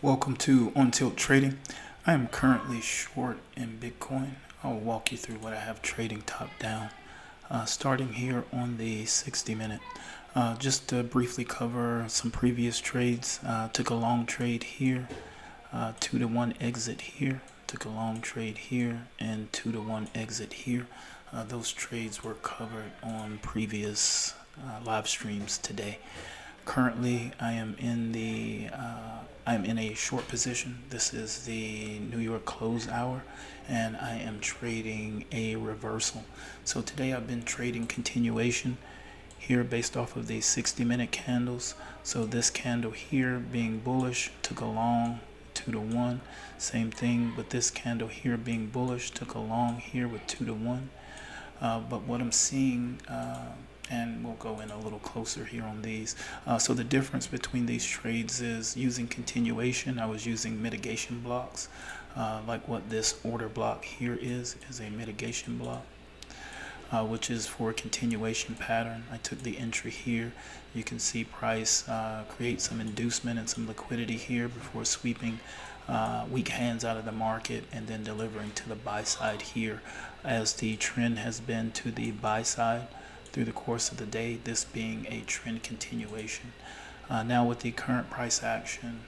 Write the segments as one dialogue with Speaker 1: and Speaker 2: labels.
Speaker 1: Welcome to On Tilt Trading. I am currently short in Bitcoin. I'll walk you through what I have trading top down. Starting here on the 60-minute. Just to briefly cover some previous trades. Took a long trade here, 2-to-1 exit here. Took a long trade here and 2-to-1 exit here. Those trades were covered on previous live streams today. Currently, I am in a short position. This is the New York close hour, and I am trading a reversal. So today I've been trading continuation here based off of these 60-minute candles. So this candle here being bullish took a long 2-to-1. Same thing with this candle here being bullish, took a long here with 2-to-1. But what I'm seeing, and we'll go in a little closer here on these. So the difference between these trades is using continuation. I was using mitigation blocks, like what this order block here is a mitigation block, which is for a continuation pattern. I took the entry here. You can see price create some inducement and some liquidity here before sweeping weak hands out of the market and then delivering to the buy side here, as the trend has been to the buy side through the course of the day, this being a trend continuation. Now with the current price action,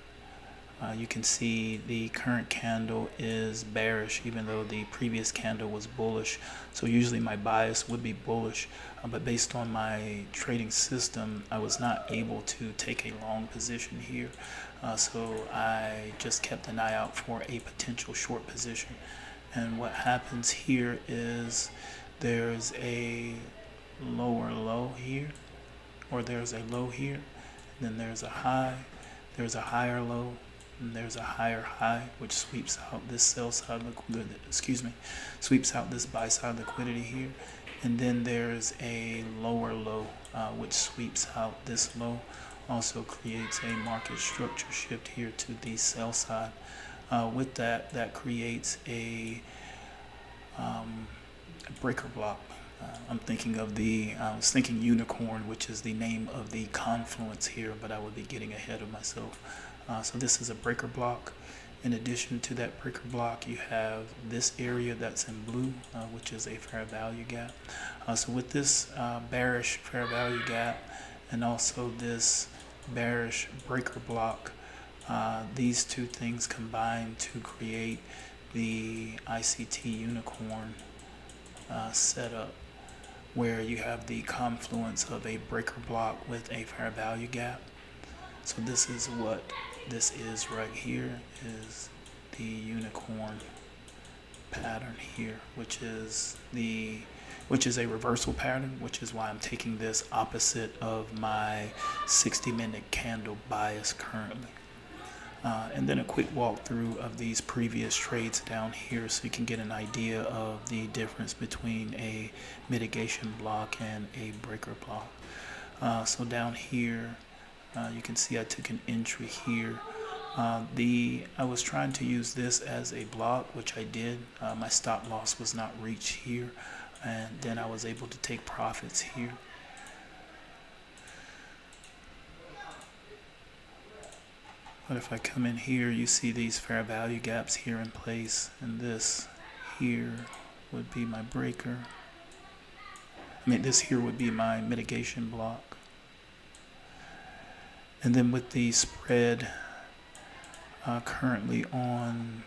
Speaker 1: you can see the current candle is bearish, even though the previous candle was bullish. So usually my bias would be bullish, but based on my trading system, I was not able to take a long position here. So I just kept an eye out for a potential short position. And what happens here is there's a lower low here, or there's a low here, then there's a high, there's a higher low, and there's a higher high, which sweeps out this sell side sweeps out this buy side liquidity here, and then there's a lower low, which sweeps out this low, also creates a market structure shift here to the sell side. With that creates a breaker block. I was thinking unicorn, which is the name of the confluence here, but I would be getting ahead of myself. So this is a breaker block. In addition to that breaker block, you have this area that's in blue, which is a fair value gap. So with this bearish fair value gap and also this bearish breaker block, these two things combine to create the ICT unicorn setup, where you have the confluence of a breaker block with a fair value gap. So this is what this is right here, is the unicorn pattern here, which is a reversal pattern, which is why I'm taking this opposite of my 60-minute candle bias currently. And then a quick walkthrough of these previous trades down here, so you can get an idea of the difference between a mitigation block and a breaker block. So down here, you can see I took an entry here. I was trying to use this as a block, which I did. My stop loss was not reached here, and then I was able to take profits here. But if I come in here, you see these fair value gaps here in place, and this here would be my breaker. This here would be my mitigation block. And then with the spread currently on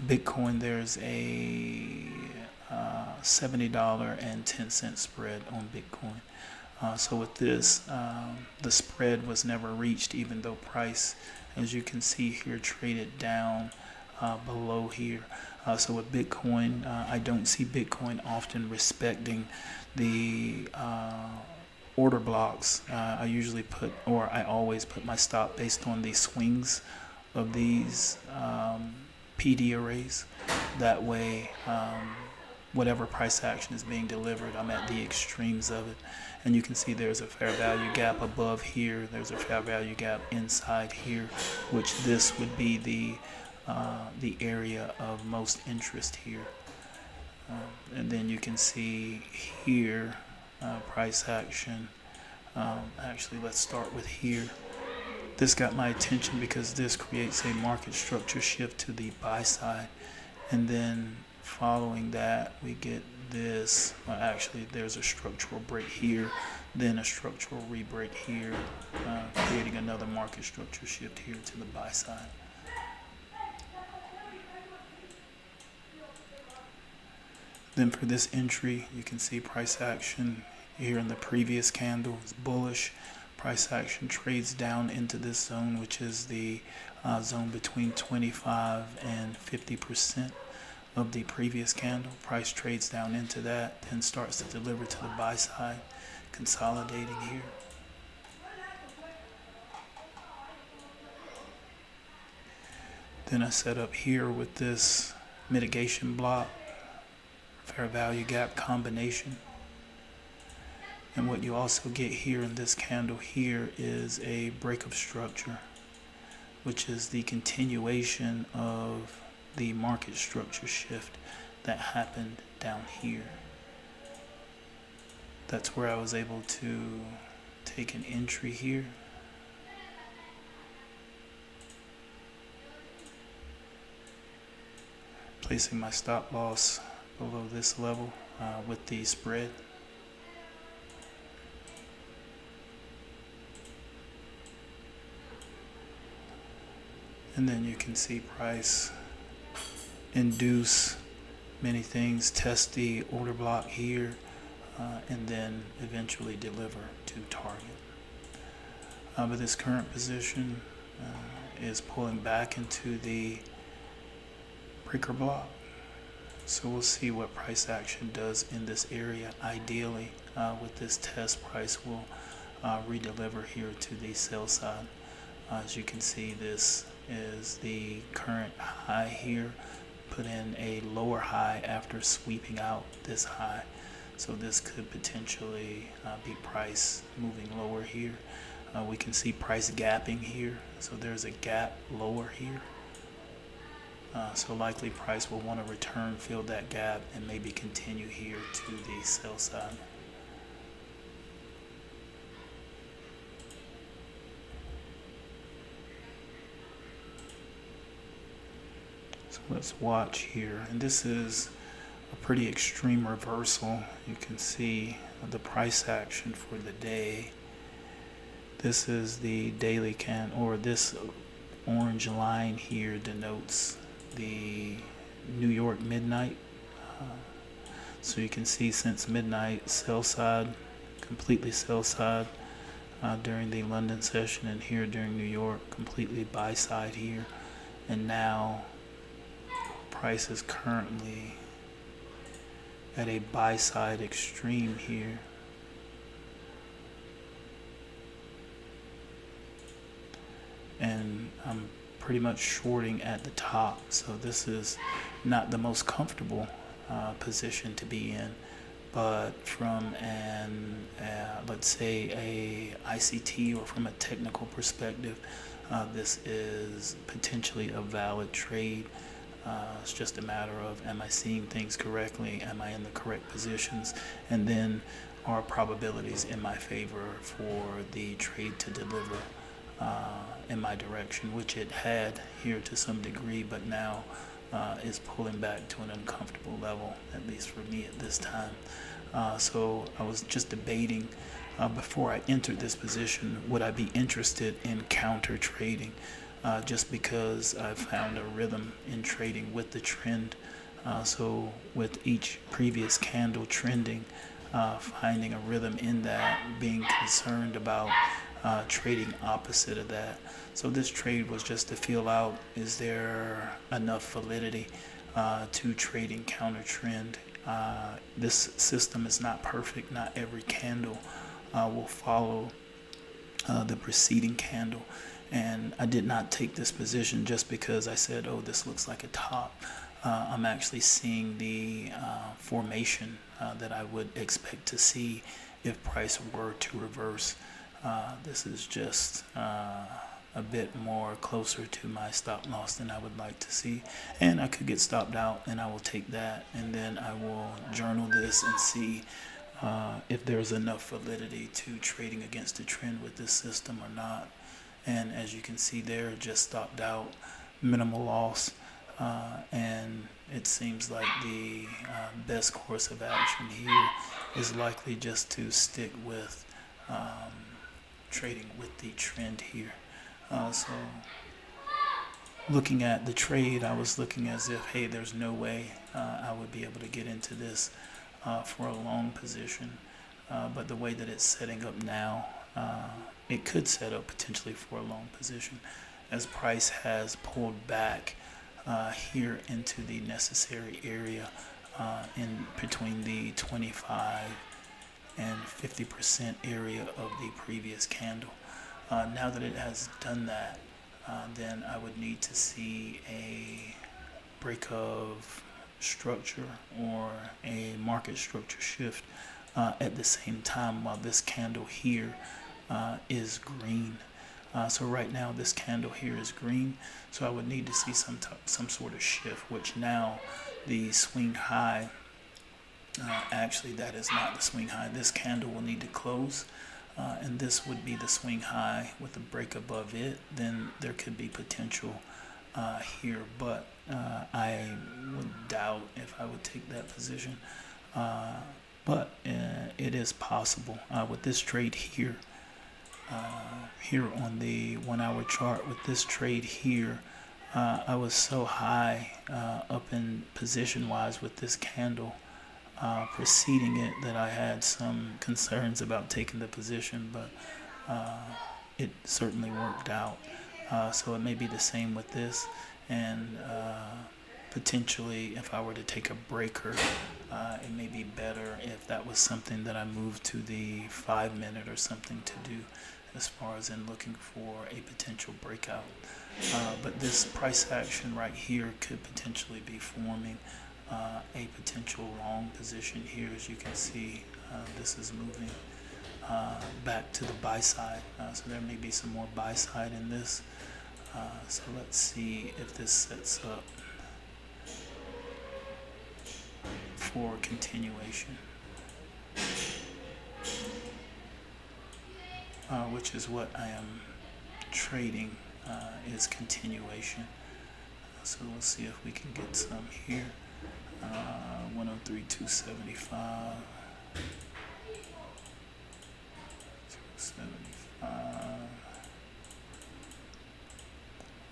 Speaker 1: Bitcoin, there's a $70.10 spread on Bitcoin. So with this, the spread was never reached, even though price, as you can see here, traded down below here. So with Bitcoin, I don't see Bitcoin often respecting the order blocks. I always put my stop based on the swings of these PD arrays. That way, whatever price action is being delivered, I'm at the extremes of it. And you can see there's a fair value gap above here, there's a fair value gap inside here, which this would be the area of most interest here. And then you can see here price action. Actually, let's start with here. This got my attention because this creates a market structure shift to the buy side, and then following that we get this. Well, actually there's a structural break here, then a structural re-break here, creating another market structure shift here to the buy side. Then for this entry, you can see price action here in the previous candle is bullish. Price action trades down into this zone, which is the zone between 25 and 50% of the previous candle. Price trades down into that, then starts to deliver to the buy side, consolidating here. Then I set up here with this mitigation block, fair value gap combination. And what you also get here in this candle here is a break of structure, which is the continuation of the market structure shift that happened down here. That's where I was able to take an entry here. Placing my stop loss below this level with the spread. And then you can see price induce many things, test the order block here, and then eventually deliver to target. But this current position is pulling back into the breaker block. So we'll see what price action does in this area. Ideally, with this test, price will redeliver here to the sell side. As you can see, this is the current high here, put in a lower high after sweeping out this high. So this could potentially be price moving lower here. We can see price gapping here. So there's a gap lower here. So likely price will want to return, fill that gap, and maybe continue here to the sell side. So let's watch here. And this is a pretty extreme reversal. You can see the price action for the day. This is the daily or this orange line here denotes the New York midnight. So you can see since midnight, sell side, completely sell side during the London session, and here during New York, completely buy side here. And now price is currently at a buy side extreme here. And I'm pretty much shorting at the top, so this is not the most comfortable position to be in, but from an let's say a ICT or from a technical perspective, this is potentially a valid trade. It's just a matter of, am I seeing things correctly? Am I in the correct positions? And then are probabilities in my favor for the trade to deliver in my direction, which it had here to some degree, but now is pulling back to an uncomfortable level, at least for me at this time. So I was just debating before I entered this position, would I be interested in counter trading? Just because I've found a rhythm in trading with the trend. So with each previous candle trending, finding a rhythm in that, being concerned about trading opposite of that. So this trade was just to feel out, is there enough validity to trading counter trend? This system is not perfect. Not every candle will follow the preceding candle. And I did not take this position just because I said, oh, this looks like a top. I'm actually seeing the formation that I would expect to see if price were to reverse. This is just a bit more closer to my stop loss than I would like to see. And I could get stopped out, and I will take that. And then I will journal this and see if there's enough validity to trading against the trend with this system or not. and as you can see there, it just stopped out, minimal loss, and it seems like the best course of action here is likely just to stick with trading with the trend here. So looking at the trade, I was looking as if, hey, there's no way I would be able to get into this for a long position. But the way that it's setting up now, it could set up potentially for a long position as price has pulled back here into the necessary area in between the 25 and 50% area of the previous candle. Now that it has done that, then I would need to see a break of structure or a market structure shift at the same time while this candle here is green. So right now this candle here is green, so I would need to see some sort of shift, which now the swing high, actually that is not the swing high. This candle will need to close, and this would be the swing high with a break above it. Then there could be potential here, but I would doubt if I would take that position, but it is possible with this trade here. Here on the 1 hour chart with this trade here, I was so high up in position wise with this candle preceding it that I had some concerns about taking the position, but it certainly worked out. So it may be the same with this, and potentially if I were to take a breaker, it may be better if that was something that I moved to the 5 minute or something to do, as far as in looking for a potential breakout. But this price action right here could potentially be forming a potential long position here. As you can see, this is moving back to the buy side, so there may be some more buy side in this. So let's see if this sets up for continuation, which is what I am trading, is continuation. So we'll see if we can get some here. 103.275, 275,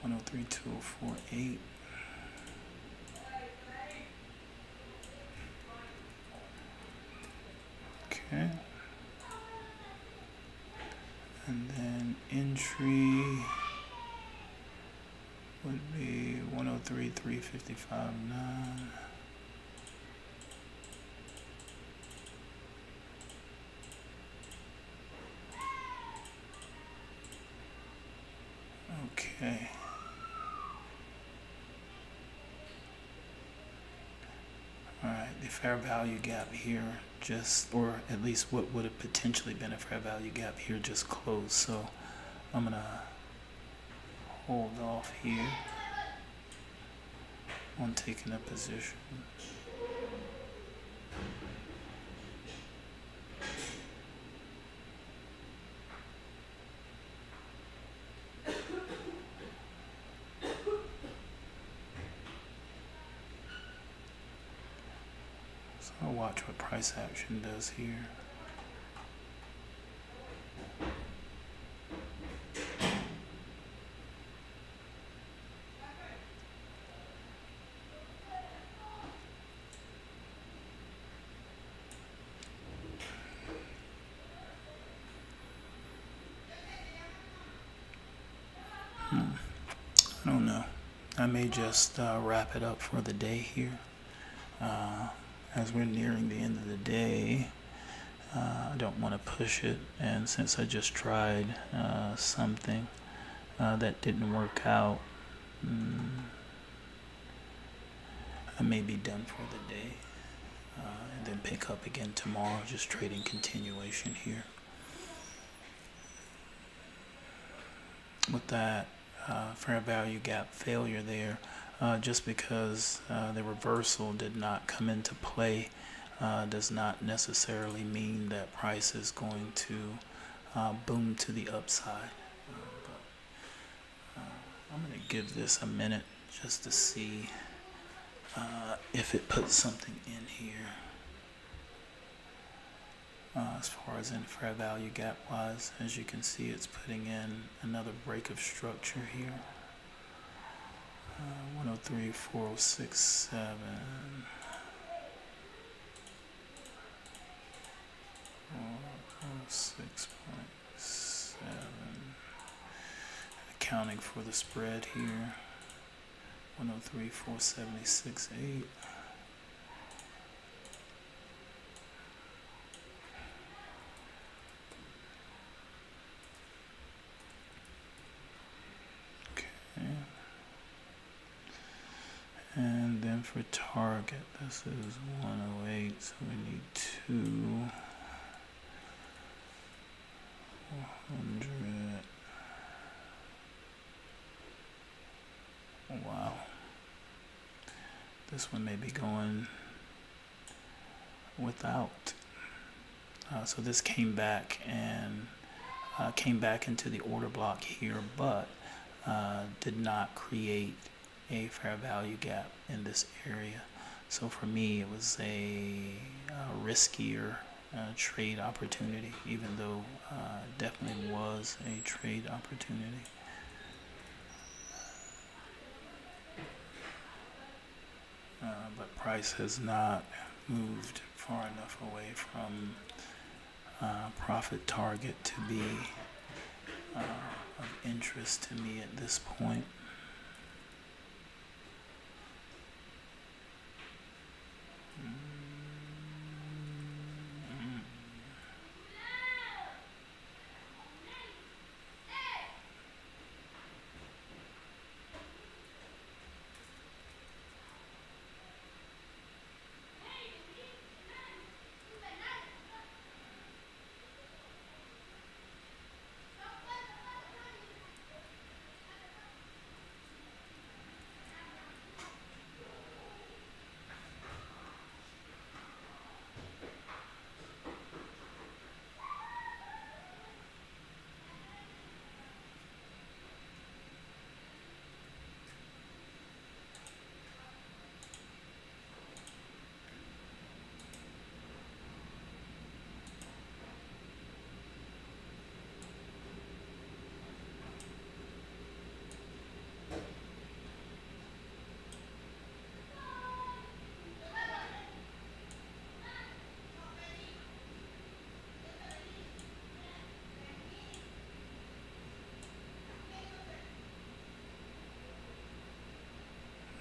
Speaker 1: 103.248. Okay. And then entry would be 103.355.9. Okay. Alright, the fair value gap here just, or at least what would have potentially been a fair value gap here, just closed. So I'm gonna hold off here on taking a position. So I'll watch what price action does here. I don't know. I may just wrap it up for the day here. As we're nearing the end of the day, I don't want to push it, and since I just tried something that didn't work out, I may be done for the day, and then pick up again tomorrow, just trading continuation here. With that fair value gap failure there, just because the reversal did not come into play does not necessarily mean that price is going to boom to the upside. I'm going to give this a minute just to see if it puts something in here as far as in fair value gap wise. As you can see, it's putting in another break of structure here. 103, 4067. 6.7. Accounting for the spread here. 103, 476.8. And then for target, this is 108, so we need 400. Wow. This one may be going without. So this came back and came back into the order block here, but did not create a fair value gap in this area. So for me, it was a riskier trade opportunity, even though it definitely was a trade opportunity. But price has not moved far enough away from profit target to be of interest to me at this point.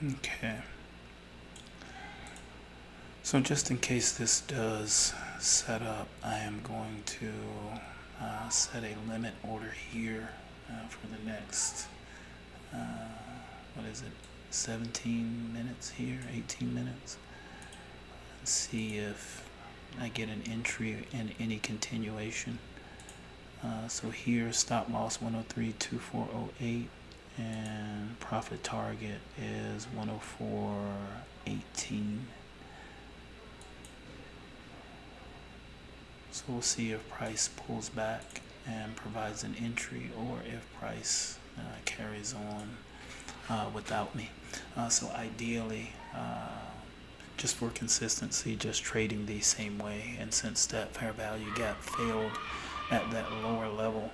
Speaker 1: Okay. So just in case this does set up, I am going to set a limit order here for the next, what is it, 17 minutes here, 18 minutes. And see if I get an entry in any continuation. So here, stop loss 103.2408. And profit target is 104.18. So we'll see if price pulls back and provides an entry, or if price carries on without me. So ideally, just for consistency, just trading the same way. And since that fair value gap failed at that lower level,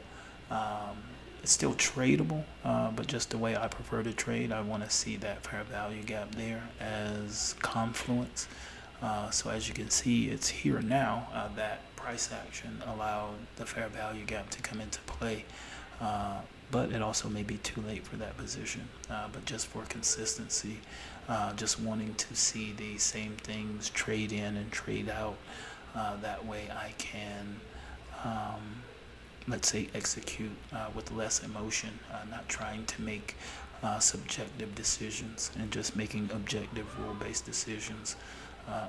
Speaker 1: it's still tradable, but just the way I prefer to trade, I want to see that fair value gap there as confluence. So as you can see, it's here now. That price action allowed the fair value gap to come into play, but it also may be too late for that position. But just for consistency, just wanting to see the same things trade in and trade out. That way I can let's say execute with less emotion, not trying to make subjective decisions and just making objective rule-based decisions,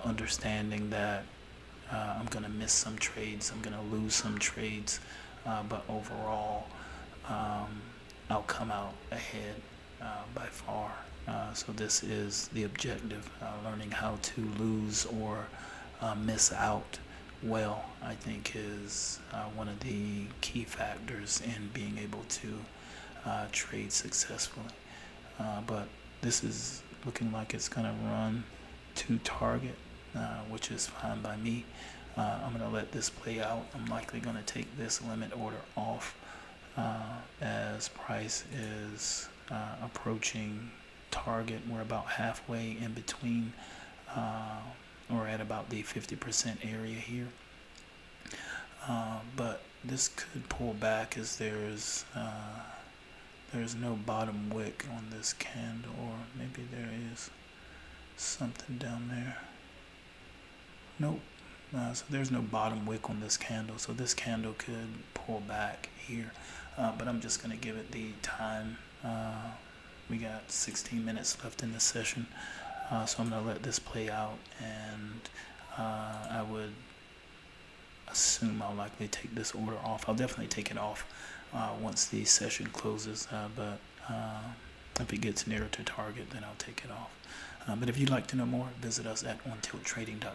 Speaker 1: understanding that I'm going to miss some trades, I'm going to lose some trades, but overall I'll come out ahead by far. So this is the objective, learning how to lose or miss out well, I think is one of the key factors in being able to trade successfully. But this is looking like it's going to run to target, which is fine by me. I'm going to let this play out. I'm likely going to take this limit order off as price is approaching target. We're about halfway in between, or at about the 50% area here. But this could pull back as there's no bottom wick on this candle, or maybe there is something down there. Nope. So there's no bottom wick on this candle, so this candle could pull back here, but I'm just going to give it the time. We got 16 minutes left in the session, so I'm going to let this play out, and I would assume I'll likely take this order off. I'll definitely take it off once the session closes, but if it gets nearer to target, then I'll take it off. But if you'd like to know more, visit us at ontilttrading.com.